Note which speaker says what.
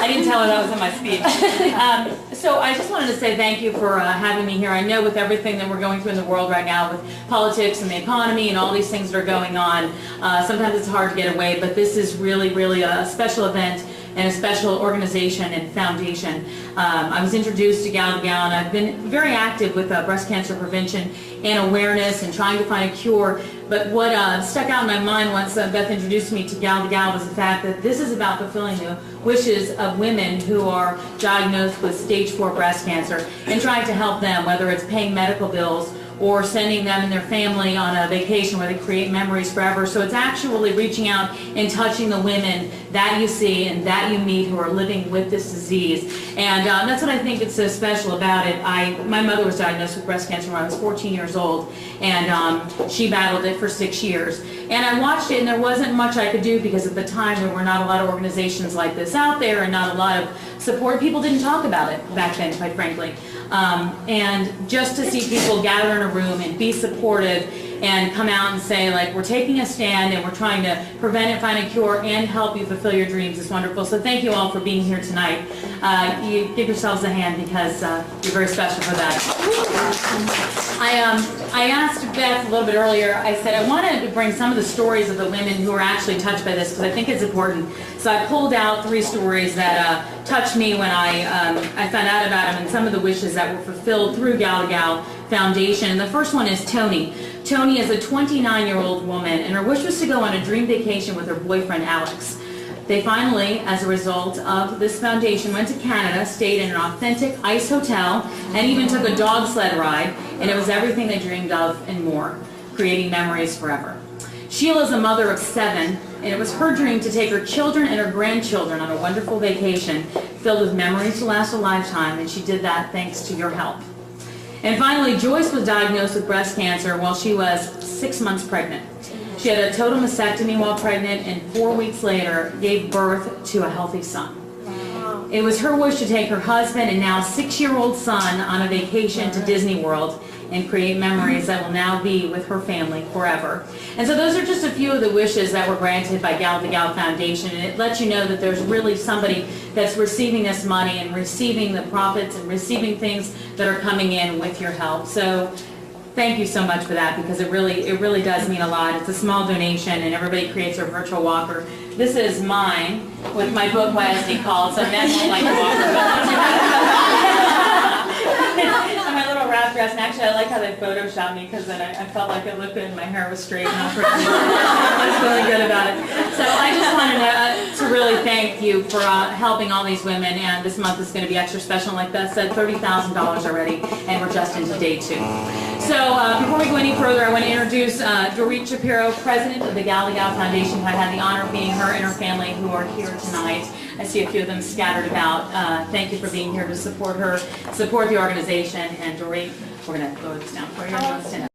Speaker 1: I didn't tell her that was in my speech. So I just wanted to say thank you for having me here. I know with everything that we're going through in the world right now with politics and the economy and all these things that are going on, sometimes it's hard to get away, but this is really, really a special event and a special organization and foundation. I was introduced to Gal to Gal, and I've been very active with breast cancer prevention and awareness and trying to find a cure. But what stuck out in my mind once Beth introduced me to Gal was the fact that this is about fulfilling the wishes of women who are diagnosed with stage 4 breast cancer and trying to help them, whether it's paying medical bills or sending them and their family on a vacation where they create memories forever. So it's actually reaching out and touching the women that you see and that you meet who are living with this disease. And that's what I think is so special about it. My mother was diagnosed with breast cancer when I was 14 years old, and she battled it for 6 years. And I watched it, and there wasn't much I could do because at the time there were not a lot of organizations like this out there and not a lot of support. People didn't talk about it back then, quite frankly. And just to see people gather in a room and be supportive and come out and say, like, we're taking a stand and we're trying to prevent it, find a cure, and help you fulfill your dreams is wonderful. So thank you all for being here tonight. You give yourselves a hand because you're very special for that. I asked Beth a little bit earlier, I said I wanted to bring some of the stories of the women who are actually touched by this because I think it's important. So I pulled out 3 stories that touched me when I found out about them and some of the wishes that were fulfilled through Gal to Gal Foundation. And the first one is Tony. Tony is a 29-year-old woman, and her wish was to go on a dream vacation with her boyfriend Alex. They finally, as a result of this foundation, went to Canada, stayed in an authentic ice hotel, and even took a dog sled ride, and it was everything they dreamed of and more, creating memories forever. Sheila's a mother of 7, and it was her dream to take her children and her grandchildren on a wonderful vacation filled with memories to last a lifetime, and she did that thanks to your help. And finally, Joyce was diagnosed with breast cancer while she was 6 months pregnant. She had a total mastectomy while pregnant and 4 weeks later gave birth to a healthy son. Wow. It was her wish to take her husband and now 6-year-old son on a vacation to Disney World and create memories that will now be with her family forever. And so those are just a few of the wishes that were granted by Gal to Gal Foundation, and it lets you know that there's really somebody that's receiving this money and receiving the profits and receiving things that are coming in with your help. So thank you so much for that, because it really does mean a lot. It's a small donation and everybody creates their virtual walker. This is mine with my book, Why Is He Called? So men won't like the walker. My little wrap dress, and actually I like how they photoshopped me because then I felt like it looked good and my hair was straight and I was really good about it. So I just wanted to really thank you for helping all these women, and this month is going to be extra special. Like Beth said, $30,000 already, and we're just into day 2. So before we go any further, I want to introduce Dorit Shapiro, president of the Gal to Gal Foundation. I had the honor of being her and her family who are here tonight. I see a few of them scattered about. Thank you for being here to support her, support the organization. And Dorit, we're going to lower this down for you.